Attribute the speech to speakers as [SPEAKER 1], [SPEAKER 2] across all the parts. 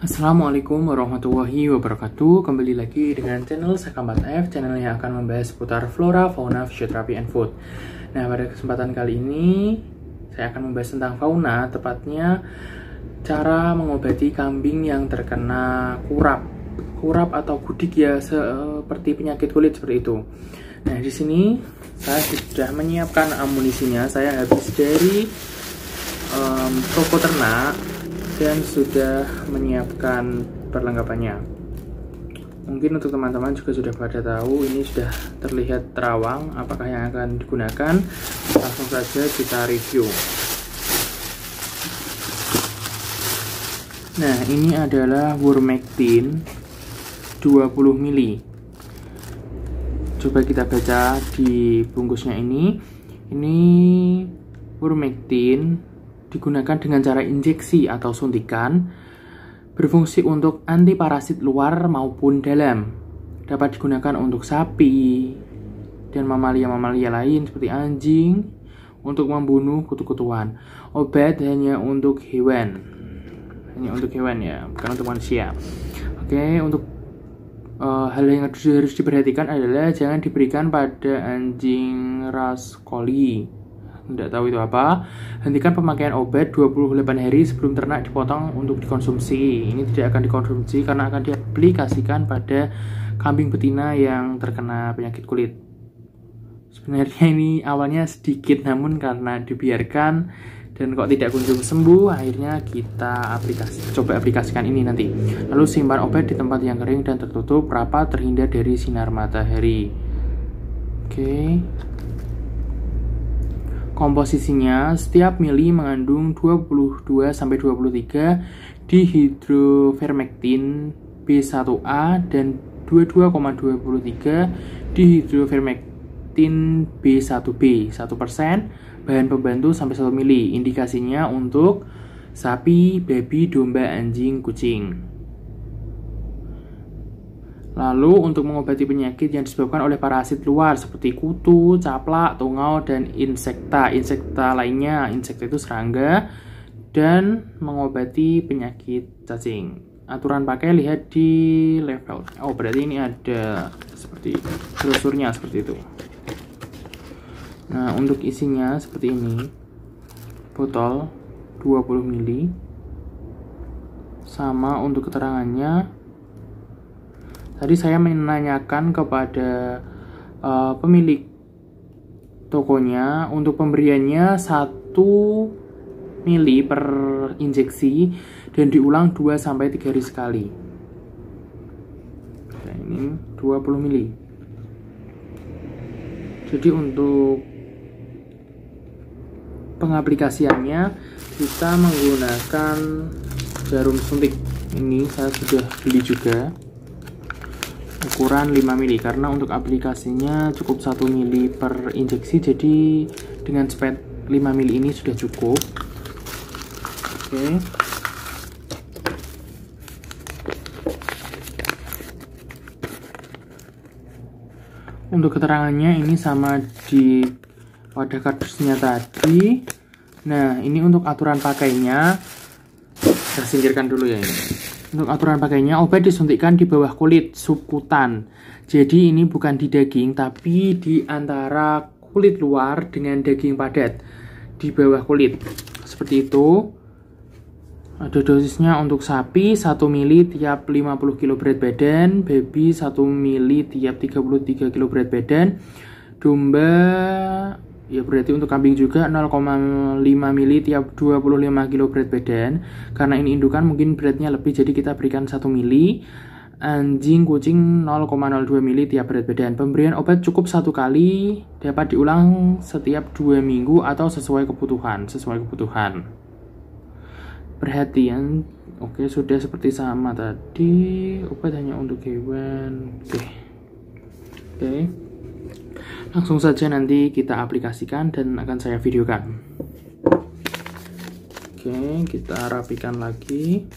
[SPEAKER 1] Assalamualaikum warahmatullahi wabarakatuh. Kembali lagi dengan channel Sakambat F, channel yang akan membahas seputar flora, fauna, fisioterapi, and food. Nah, pada kesempatan kali ini saya akan membahas tentang fauna, tepatnya cara mengobati kambing yang terkena kurap atau kudik ya, seperti penyakit kulit seperti itu. Nah, di sini saya sudah menyiapkan amunisinya. Saya habis dari toko ternak dan sudah menyiapkan perlengkapannya. Mungkin untuk teman-teman juga sudah pada tahu, ini sudah terlihat terawang. Apakah yang akan digunakan? Langsung saja kita review. Nah, ini adalah Wormectin 20 ml. Coba kita baca di bungkusnya ini. Ini Wormectin digunakan dengan cara injeksi atau suntikan, berfungsi untuk anti parasit luar maupun dalam. Dapat digunakan untuk sapi dan mamalia-mamalia lain seperti anjing untuk membunuh kutu-kutuan. Obat hanya untuk hewan. Hanya untuk hewan ya, bukan untuk manusia. Oke, untuk hal yang harus diperhatikan adalah jangan diberikan pada anjing ras collie. Tidak tahu itu apa. Hentikan pemakaian obat 28 hari sebelum ternak dipotong untuk dikonsumsi. Ini tidak akan dikonsumsi karena akan diaplikasikan pada kambing betina yang terkena penyakit kulit. Sebenarnya ini awalnya sedikit, namun karena dibiarkan dan kok tidak kunjung sembuh, akhirnya kita coba aplikasikan ini nanti. Lalu simpan obat di tempat yang kering dan tertutup, rapat, terhindar dari sinar matahari. Oke. Komposisinya, setiap mili mengandung 22-23 dihidrovermectin B1A dan 22,23 dihidrovermectin B1B, 1%, bahan pembantu sampai 1 mili. Indikasinya untuk sapi, babi, domba, anjing, kucing. Lalu untuk mengobati penyakit yang disebabkan oleh parasit luar seperti kutu, caplak, tungau, dan insekta lainnya. Insekta itu serangga, dan mengobati penyakit cacing. Aturan pakai lihat di level. Oh, berarti ini ada seperti brosurnya seperti itu. Nah, untuk isinya seperti ini. Botol 20 ml. Sama untuk keterangannya. Tadi saya menanyakan kepada pemilik tokonya untuk pemberiannya 1 mili per injeksi dan diulang 2-3 hari sekali. Nah, ini 20 mili. Jadi untuk pengaplikasiannya kita menggunakan jarum suntik. Ini saya sudah beli juga. Ukuran 5 mili karena untuk aplikasinya cukup 1 mili per injeksi, jadi dengan spet 5 mili ini sudah cukup. Oke. Untuk keterangannya ini sama di wadah kardusnya tadi. Nah, ini untuk aturan pakainya, saya singkirkan dulu ya ini. Untuk aturan pakainya, obat disuntikkan di bawah kulit subkutan. Jadi ini bukan di daging, tapi di antara kulit luar dengan daging padat di bawah kulit. Seperti itu. Ada dosisnya untuk sapi 1 mili tiap 50 kg berat badan, babi 1 mili tiap 33 kg berat badan, domba ya berarti untuk kambing juga 0,5 mili tiap 25 kg berat badan. Karena ini indukan mungkin beratnya lebih, jadi kita berikan 1 mili. Anjing, kucing 0,02 mili tiap berat badan. Pemberian obat cukup 1 kali, dapat diulang setiap 2 minggu atau sesuai kebutuhan. Perhatian, oke, sudah seperti sama tadi. Obat hanya untuk hewan. Oke. Langsung saja nanti kita aplikasikan dan akan saya videokan. Oke, kita rapikan lagi.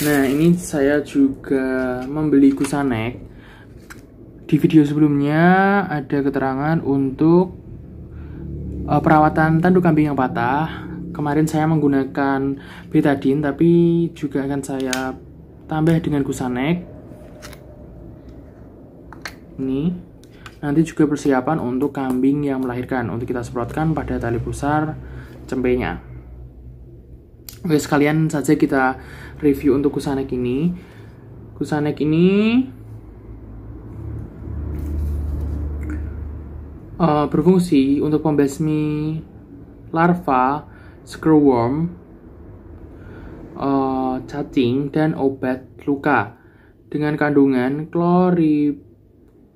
[SPEAKER 1] Nah, ini saya juga membeli Gusanek Di video sebelumnya ada keterangan untuk perawatan tanduk kambing yang patah. Kemarin saya menggunakan betadine, tapi juga akan saya tambah dengan Gusanek. Ini nanti juga persiapan untuk kambing yang melahirkan, untuk kita semprotkan pada tali pusar cempenya. Oke, sekalian saja kita review untuk Gusanek ini. Gusanek ini berfungsi untuk membasmi larva, screwworm, cacing, dan obat luka dengan kandungan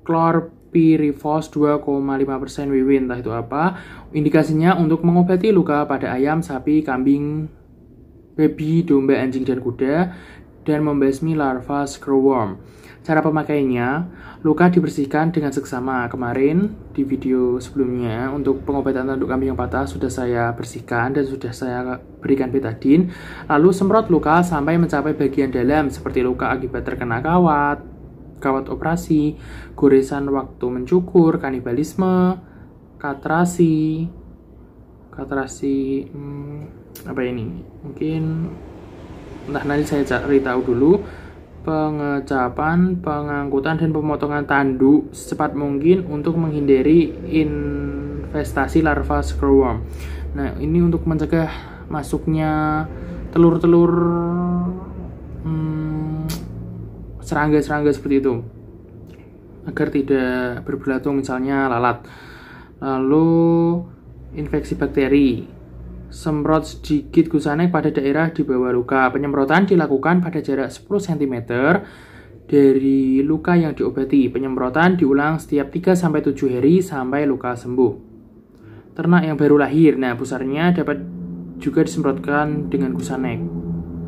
[SPEAKER 1] chlorpyrifos 2,5% WW, entah itu apa. Indikasinya untuk mengobati luka pada ayam, sapi, kambing, babi, domba, anjing, dan kuda, dan membasmi larva screwworm. Cara pemakaiannya, luka dibersihkan dengan seksama. Kemarin di video sebelumnya untuk pengobatan tanduk kambing yang patah sudah saya bersihkan dan sudah saya berikan betadine. Lalu semprot luka sampai mencapai bagian dalam seperti luka akibat terkena kawat operasi, goresan waktu mencukur, kanibalisme, katrasi, apa ini? Mungkin nanti saya cari tahu dulu. Pengecapan, pengangkutan, dan pemotongan tanduk secepat mungkin untuk menghindari investasi larva screwworm. Nah, ini untuk mencegah masuknya telur-telur serangga-serangga seperti itu, agar tidak berbelatung, misalnya lalat. Lalu infeksi bakteri. Semprot sedikit Gusanek pada daerah di bawah luka. Penyemprotan dilakukan pada jarak 10 cm dari luka yang diobati. Penyemprotan diulang setiap 3-7 hari sampai luka sembuh. Ternak yang baru lahir, nah pusarnya dapat juga disemprotkan dengan Gusanek.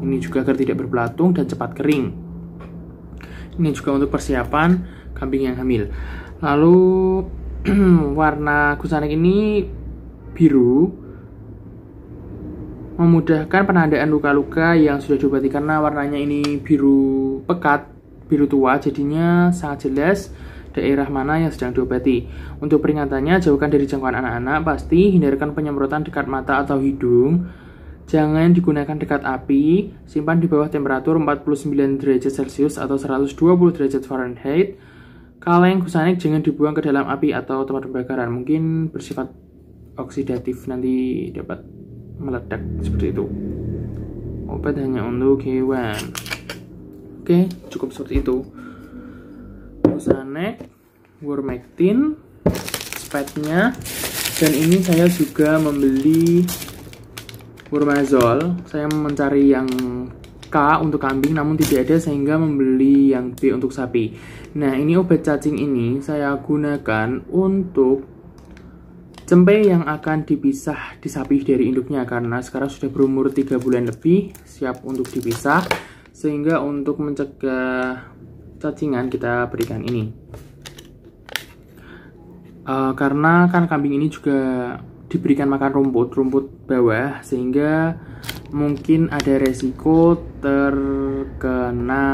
[SPEAKER 1] Ini juga agar tidak berbelatung dan cepat kering. Ini juga untuk persiapan kambing yang hamil. Lalu warna Gusanek ini biru, memudahkan penandaan luka-luka yang sudah diobati karena warnanya ini biru pekat, biru tua, jadinya sangat jelas daerah mana yang sedang diobati. Untuk peringatannya, jauhkan dari jangkauan anak-anak, pasti hindarkan penyemprotan dekat mata atau hidung, jangan digunakan dekat api, simpan di bawah temperatur 49 derajat Celcius atau 120 derajat Fahrenheit. Kaleng Gusanek jangan dibuang ke dalam api atau tempat pembakaran, mungkin bersifat oksidatif, nanti dapat meledak seperti itu. Obat hanya untuk hewan. Oke, cukup seperti itu. Gusanek, Wormectin, spatnya, dan ini saya juga membeli Wormazole. Saya mencari yang K untuk kambing namun tidak ada, sehingga membeli yang B untuk sapi. Nah, ini obat cacing ini saya gunakan untuk cempe yang akan dipisah di sapi dari induknya, karena sekarang sudah berumur 3 bulan lebih, siap untuk dipisah, sehingga untuk mencegah cacingan kita berikan ini. Karena kan kambing ini juga diberikan makan rumput bawah, sehingga mungkin ada resiko terkena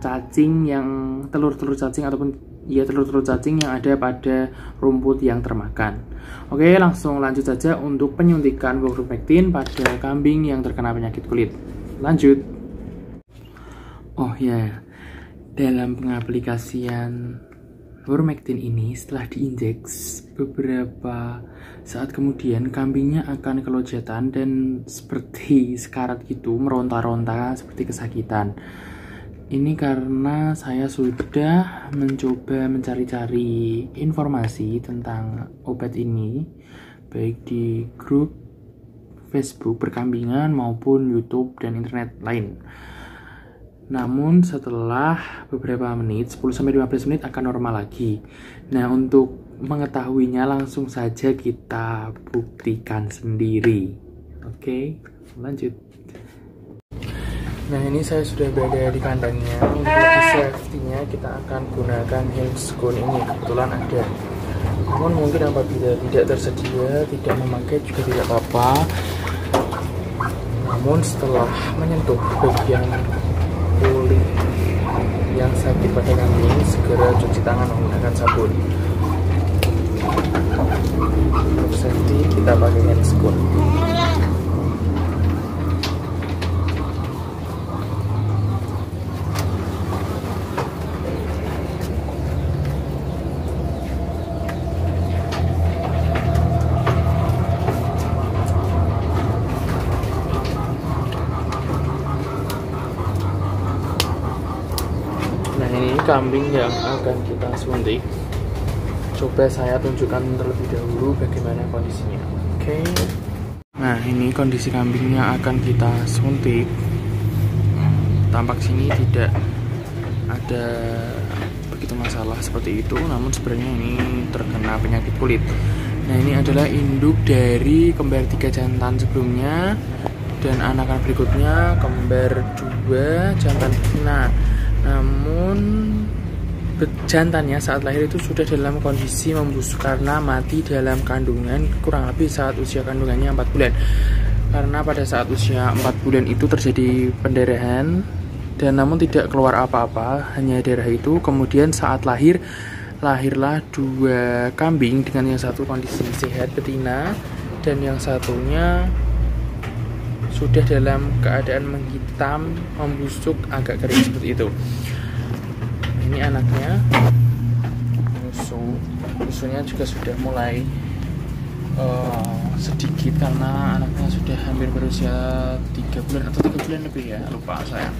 [SPEAKER 1] cacing yang telur-telur cacing ataupun telur-telur cacing yang ada pada rumput yang termakan. Oke, langsung lanjut saja untuk penyuntikan Wormectin pada kambing yang terkena penyakit kulit. Lanjut. Oh ya, dalam pengaplikasian Wormectin ini setelah diinjeks beberapa saat kemudian kambingnya akan kelojatan dan seperti sekarat gitu, meronta-ronta seperti kesakitan. Ini karena saya sudah mencoba mencari-cari informasi tentang obat ini, baik di grup Facebook perkambingan maupun YouTube dan internet lain. Namun setelah beberapa menit, 10-15 menit akan normal lagi. Nah, untuk mengetahuinya langsung saja kita buktikan sendiri. Oke, lanjut. Nah, ini saya sudah berada di kandangnya. Untuk safety-nya kita akan gunakan Henscone ini, kebetulan ada. Namun mungkin apabila tidak tersedia, tidak memakai juga tidak apa-apa. Namun setelah menyentuh bagian kulit yang sakit pada kambing segera cuci tangan menggunakan sabun. Untuk safety kita pakai hand scoot. Nah, ini kambing yang akan kita suntik. Coba saya tunjukkan terlebih dahulu bagaimana kondisinya. Oke. Nah, ini kondisi kambing yang akan kita suntik. Tampak sini tidak ada begitu masalah seperti itu, namun sebenarnya ini terkena penyakit kulit. Nah, ini adalah induk dari kembar 3 jantan sebelumnya, dan anakan berikutnya kembar 2 jantan betina. Namun jantannya saat lahir itu sudah dalam kondisi membusuk karena mati dalam kandungan kurang lebih saat usia kandungannya 4 bulan. Karena pada saat usia 4 bulan itu terjadi pendarahan dan namun tidak keluar apa-apa, hanya darah itu. Kemudian saat lahirlah 2 kambing dengan yang satu kondisi sehat betina dan yang satunya sudah dalam keadaan menghitam, membusuk, agak kering seperti itu. Ini anaknya, susunya juga sudah mulai sedikit karena anaknya sudah hampir berusia 3 bulan atau 3 bulan lebih ya, lupa saya.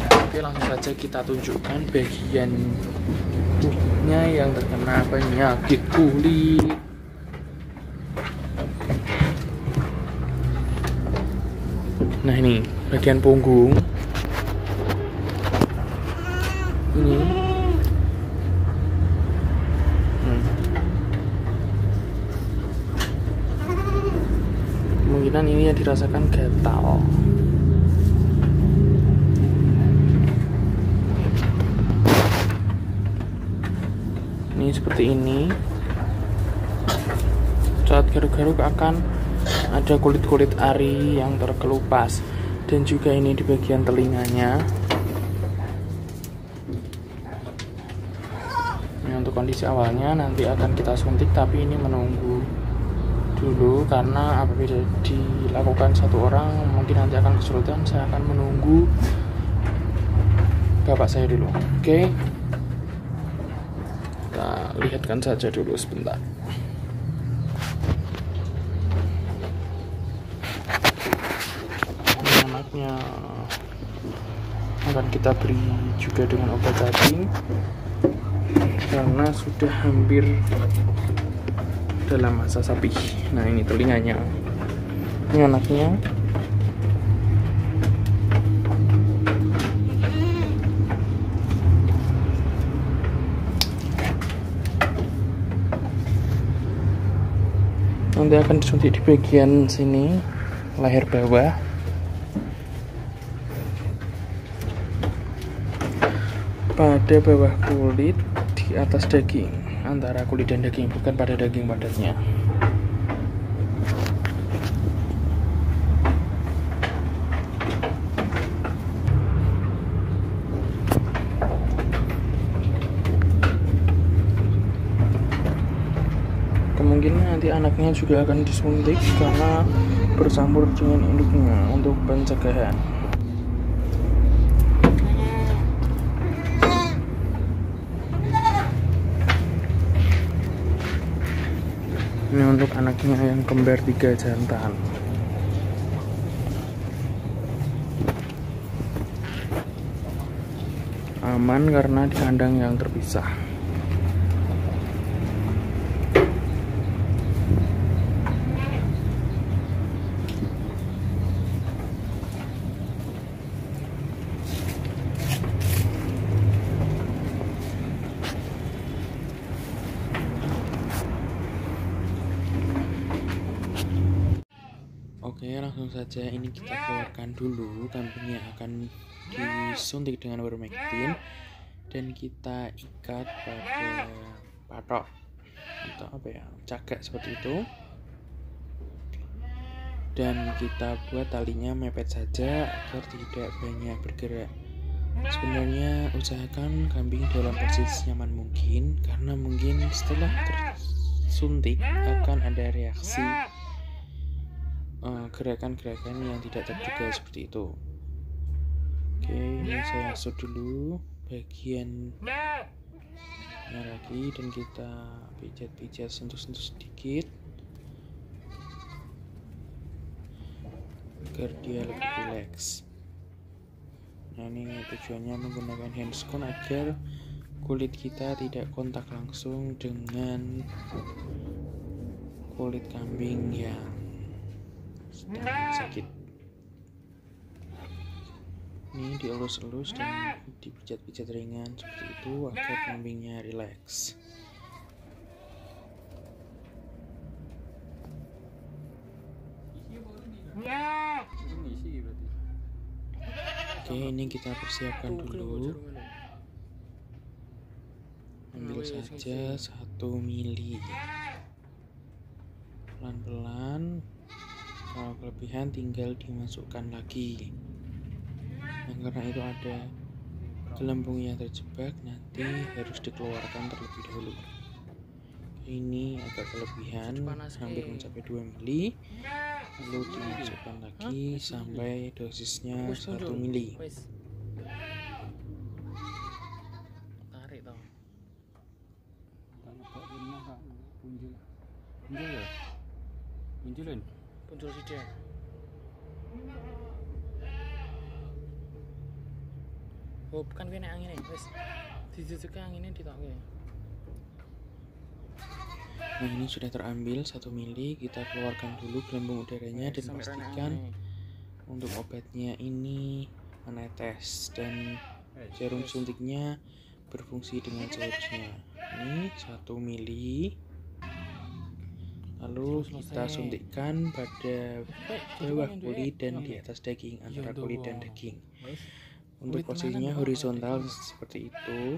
[SPEAKER 1] Nah, oke, langsung saja kita tunjukkan bagian tubuhnya yang terkena penyakit kulit. Nah, ini bagian punggung. Ini kemungkinan ini yang dirasakan gatal. Ini seperti ini. Saat garuk-garuk akan ada kulit-kulit ari yang terkelupas, dan juga ini di bagian telinganya. Ini untuk kondisi awalnya, nanti akan kita suntik, tapi ini menunggu dulu karena apabila dilakukan satu orang mungkin nanti akan kesulitan. Saya akan menunggu bapak saya dulu. Oke, kita lihatkan saja dulu sebentar. Anaknya akan kita beri juga dengan obat cacing karena sudah hampir dalam masa sapi. Nah, ini telinganya, ini anaknya. Nanti akan disuntik di bagian sini, leher bawah. Pada bawah kulit, di atas daging, antara kulit dan daging, bukan pada daging padatnya. Kemungkinan nanti anaknya juga akan disuntik karena bercampur dengan induknya untuk pencegahan. Ini untuk anaknya yang kembar 3 jantan. Aman karena di kandang yang terpisah. Oke, langsung saja ini kita keluarkan dulu kambing yang akan disuntik dengan ivermectin, dan kita ikat pada patok atau apa ya, cagak seperti itu, dan kita buat talinya mepet saja agar tidak banyak bergerak. Sebenarnya usahakan kambing dalam posisi nyaman mungkin, karena mungkin setelah tersuntik akan ada reaksi gerakan-gerakan yang tidak terduga seperti itu. Oke, ini saya masuk dulu bagian lagi dan kita pijat-pijat, sentuh-sentuh sedikit agar dia lebih rileks. Nah, ini tujuannya menggunakan handscone agar kulit kita tidak kontak langsung dengan kulit kambing yang sedang sakit. Ini dielus-elus dan dipijat-pijat ringan seperti itu agar kambingnya rileks. Oke, ini kita persiapkan dulu. Ambil saja 1 mili. Pelan-pelan. Kalau kelebihan tinggal dimasukkan lagi. Nah, karena itu ada gelembung yang terjebak, nanti harus dikeluarkan terlebih dahulu. Ini agak kelebihan, hampir mencapai 2 mili. Lalu dimasukkan lagi sampai dosisnya 1 mili.
[SPEAKER 2] Tarik tau. Punjul sithik. Oh, bukan kene angin wis. Dijujuke angine ditokke.
[SPEAKER 1] Nah, ini sudah terambil 1 mili. Kita keluarkan dulu gelembung udaranya dan pastikan untuk obatnya ini menetes dan jarum suntiknya berfungsi dengan seharusnya. Ini 1 mili. Lalu kita suntikkan pada bawah kulit dan di atas daging, antara kulit dan daging. Untuk posisinya horizontal seperti itu,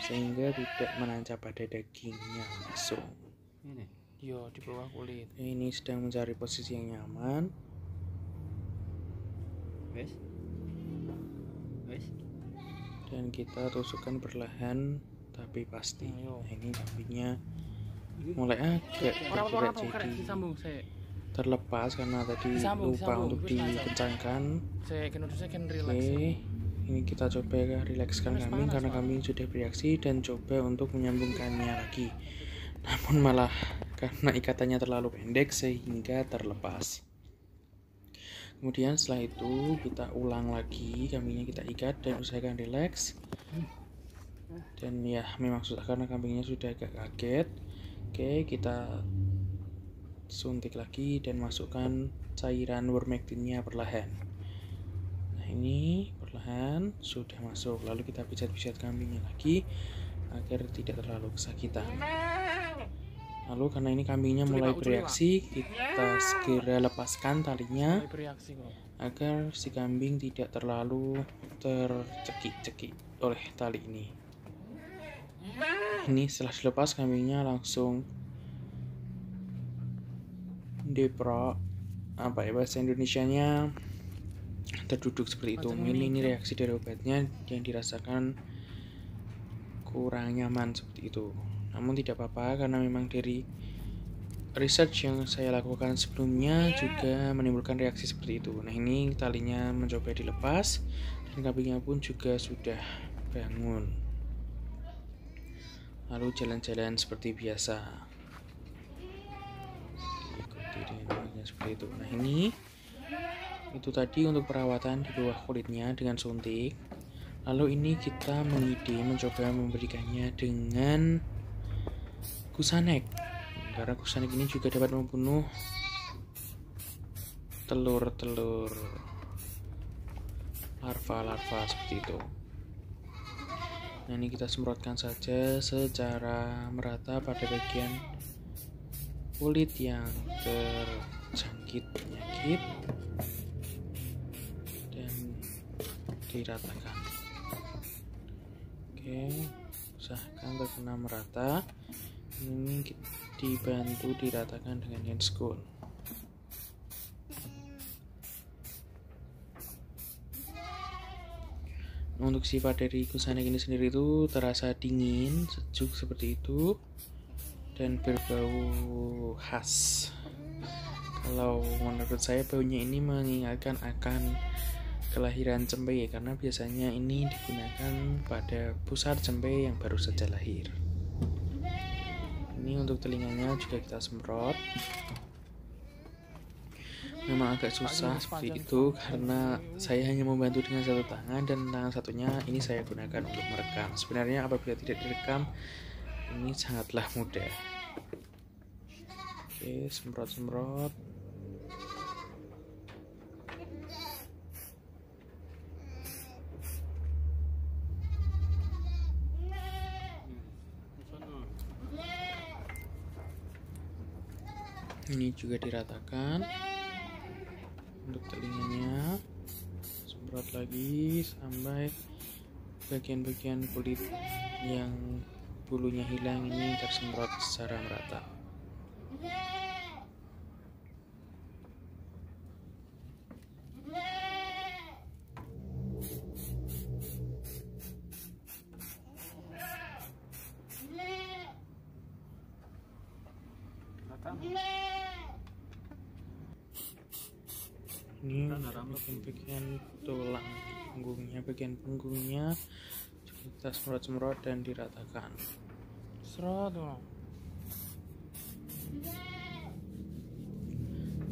[SPEAKER 1] sehingga tidak menancap pada dagingnya langsung.
[SPEAKER 2] Yo, di bawah kulit.
[SPEAKER 1] Ini sedang mencari posisi yang nyaman. Dan kita tusukkan perlahan tapi pasti. Nah, ini kambingnya mulai agak tidak jadi terlepas karena tadi lupa untuk dikencangkan. Oke, ini kita coba rilekskan kambing karena kambing sudah bereaksi, dan coba untuk menyambungkannya lagi. Namun malah karena ikatannya terlalu pendek sehingga terlepas. Kemudian setelah itu kita ulang lagi, kambingnya kita ikat dan usahakan rileks. Dan ya memang susah karena kambingnya sudah agak kaget. Oke, kita suntik lagi dan masukkan cairan wormectinnya perlahan. Nah, ini perlahan sudah masuk. Lalu kita pijat-pijat kambingnya lagi agar tidak terlalu kesakitan. Lalu karena ini kambingnya mulai bereaksi, kita segera lepaskan talinya agar si kambing tidak terlalu tercekik-cekik oleh tali ini. Ini setelah dilepas, kambingnya langsung bahasa Indonesianya terduduk seperti itu. Ini reaksi dari obatnya yang dirasakan kurang nyaman seperti itu. Namun tidak apa-apa karena memang dari research yang saya lakukan sebelumnya juga menimbulkan reaksi seperti itu. Nah, ini talinya mencoba dilepas dan kambingnya pun juga sudah bangun. Lalu jalan-jalan seperti biasa. Ikuti dengan seperti itu. Nah, ini itu tadi untuk perawatan di bawah kulitnya dengan suntik. Lalu ini kita mencoba memberikannya dengan Gusanek, karena Gusanek ini juga dapat membunuh telur-telur larva-larva seperti itu. Nah, ini kita semprotkan saja secara merata pada bagian kulit yang terjangkit penyakit dan diratakan. Oke, usahakan terkena merata. Ini dibantu diratakan dengan handscone. Untuk sifat dari gusanek ini sendiri itu terasa dingin, sejuk seperti itu, dan berbau khas. Kalau menurut saya baunya ini mengingatkan akan kelahiran cempe, karena biasanya ini digunakan pada pusar cempe yang baru saja lahir. Ini untuk telinganya juga kita semprot. Memang agak susah seperti itu karena saya hanya membantu dengan satu tangan dan tangan satunya ini saya gunakan untuk merekam. Sebenarnya apabila tidak direkam ini sangatlah mudah. Oke, semprot-semprot. Ini juga diratakan untuk telinganya, semprot lagi sampai bagian-bagian kulit yang bulunya hilang ini tersemprot secara merata. Ini bagian tulang bagian punggungnya juga kita semprot-semprot dan diratakan.
[SPEAKER 2] Serot.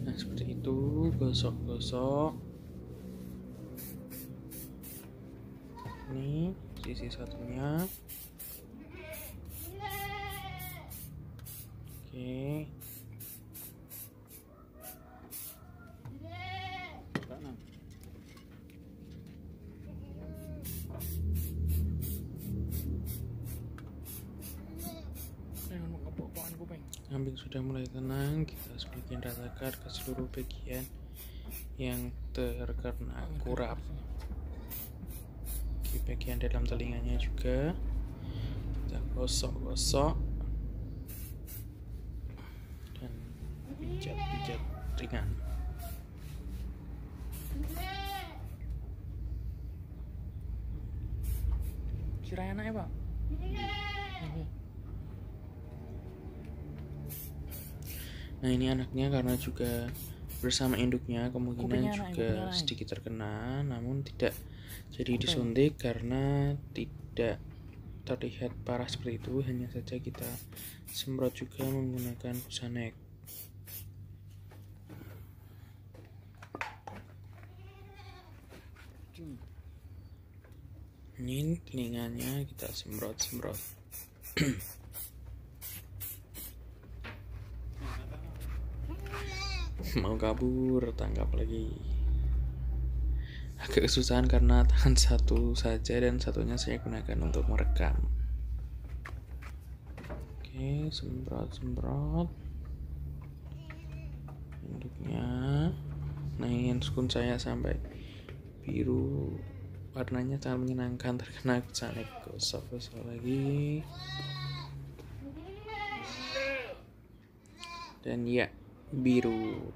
[SPEAKER 1] Nah seperti itu, gosok-gosok. Ini sisi satunya. Oke. Kambing sudah mulai tenang, kita sebagian ratakan ke seluruh bagian yang terkena kurap. Di bagian dalam telinganya juga kita gosok-gosok dan pijat-pijat ringan.
[SPEAKER 2] Kira enak ya Pak?
[SPEAKER 1] Nah ini anaknya karena juga bersama induknya kemungkinan
[SPEAKER 2] Kupingnya
[SPEAKER 1] juga
[SPEAKER 2] kupingnya
[SPEAKER 1] sedikit terkena, namun tidak jadi disuntik karena tidak terlihat parah seperti itu. Hanya saja kita semprot juga menggunakan gusanek. Ini telinganya kita semprot-semprot. Mau kabur, tangkap lagi. Agak kesusahan karena tangan satu saja dan satunya saya gunakan untuk merekam. Oke, semprot-semprot induknya. Nah ini sukun saya sampai biru, warnanya sangat menyenangkan, terkena gusanek. Gosok-gosok lagi. Dan ya, biru.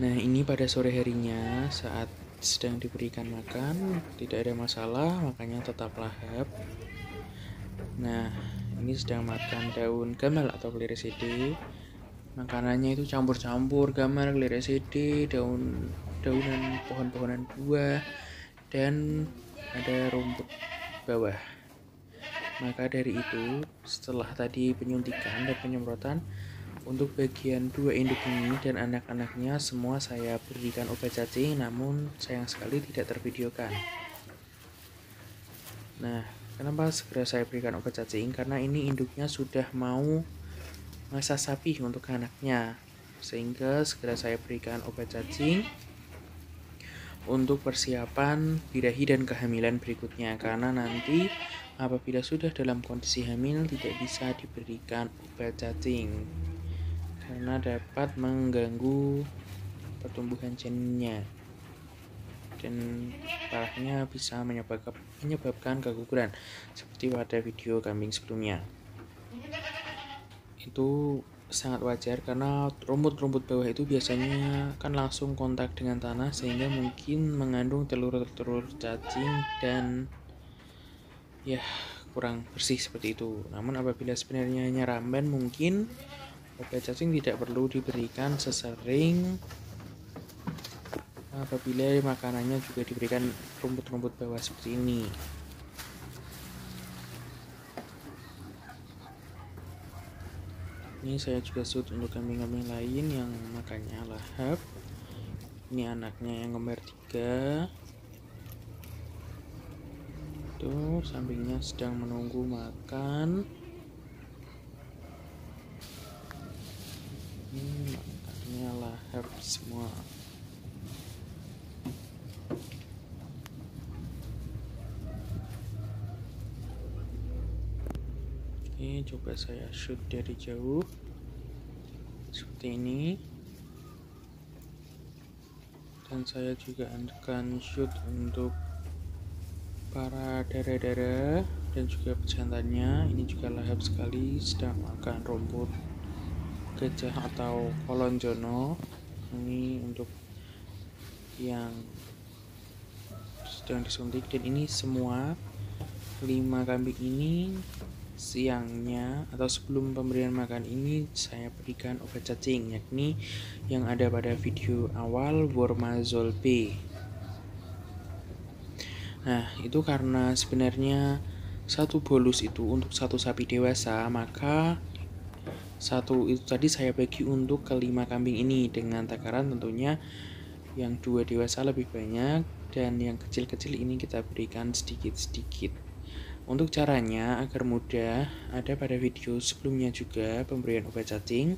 [SPEAKER 1] Nah ini pada sore harinya saat sedang diberikan makan, tidak ada masalah, makanya tetap lahap. Nah ini sedang makan daun gamal atau Clerecidea. Makanannya itu campur-campur gamal, Clerecidea, daunan pohon-pohonan buah, dan ada rumput bawah. Maka dari itu setelah tadi penyuntikan dan penyemprotan, untuk bagian dua induk ini dan anak-anaknya semua saya berikan obat cacing, namun sayang sekali tidak tervideokan. Nah, kenapa segera saya berikan obat cacing? Karena ini induknya sudah mau masa sapi untuk anaknya, sehingga segera saya berikan obat cacing untuk persiapan birahi dan kehamilan berikutnya. Karena nanti apabila sudah dalam kondisi hamil tidak bisa diberikan obat cacing karena dapat mengganggu pertumbuhan janinnya dan parahnya bisa menyebabkan keguguran seperti pada video kambing sebelumnya. Itu sangat wajar karena rumput-rumput bawah itu biasanya kan langsung kontak dengan tanah sehingga mungkin mengandung telur-telur cacing dan ya kurang bersih seperti itu. Namun apabila sebenarnya hanya ramban, mungkin obat cacing tidak perlu diberikan sesering apabila makanannya juga diberikan rumput-rumput bawah seperti ini. Ini saya juga shoot untuk kambing-kambing lain yang makannya lahap. Ini anaknya yang kembar 3. Tuh, sampingnya sedang menunggu makan. Makannya lahap semua. Oke, coba saya shoot dari jauh seperti ini, dan saya juga akan shoot untuk para darah-darah dan juga pejantannya. Ini juga lahap sekali, sedang makan rumput gajah atau kolonjono. Ini untuk yang sedang disuntik, dan ini semua 5 kambing ini siangnya atau sebelum pemberian makan ini saya berikan obat cacing, yakni yang ada pada video awal, Wormazole B. Nah, itu karena sebenarnya satu bolus itu untuk satu sapi dewasa, maka satu itu tadi saya bagi untuk ke-5 kambing ini dengan takaran tentunya yang 2 dewasa lebih banyak dan yang kecil-kecil ini kita berikan sedikit-sedikit. Untuk caranya agar mudah ada pada video sebelumnya juga pemberian obat cacing,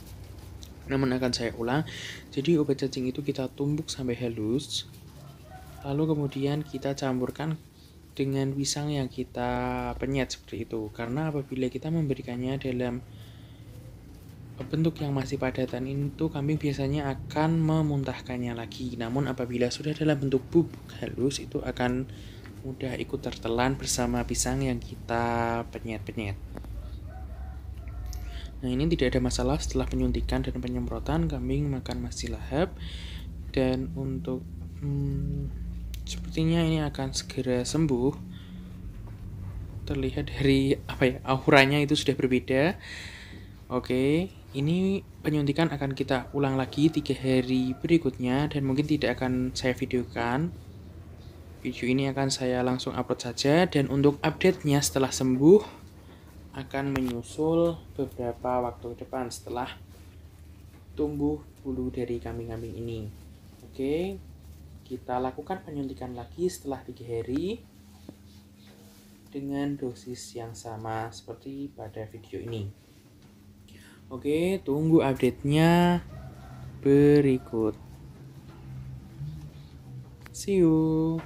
[SPEAKER 1] namun akan saya ulang. Jadi obat cacing itu kita tumbuk sampai halus, lalu kemudian kita campurkan dengan pisang yang kita penyet seperti itu. Karena apabila kita memberikannya dalam bentuk yang masih padatan itu, kambing biasanya akan memuntahkannya lagi. Namun apabila sudah dalam bentuk bubuk halus, itu akan mudah ikut tertelan bersama pisang yang kita penyet-penyet. Nah, ini tidak ada masalah. Setelah penyuntikan dan penyemprotan, kambing makan masih lahap, dan untuk sepertinya ini akan segera sembuh. Terlihat dari auranya itu sudah berbeda. Oke, ini penyuntikan akan kita ulang lagi 3 hari berikutnya, dan mungkin tidak akan saya videokan. Video ini akan saya langsung upload saja, dan untuk update-nya setelah sembuh akan menyusul beberapa waktu ke depan setelah tumbuh bulu dari kambing-kambing ini. Oke, kita lakukan penyuntikan lagi setelah 3 hari dengan dosis yang sama seperti pada video ini. Oke, tunggu update-nya berikut. See you.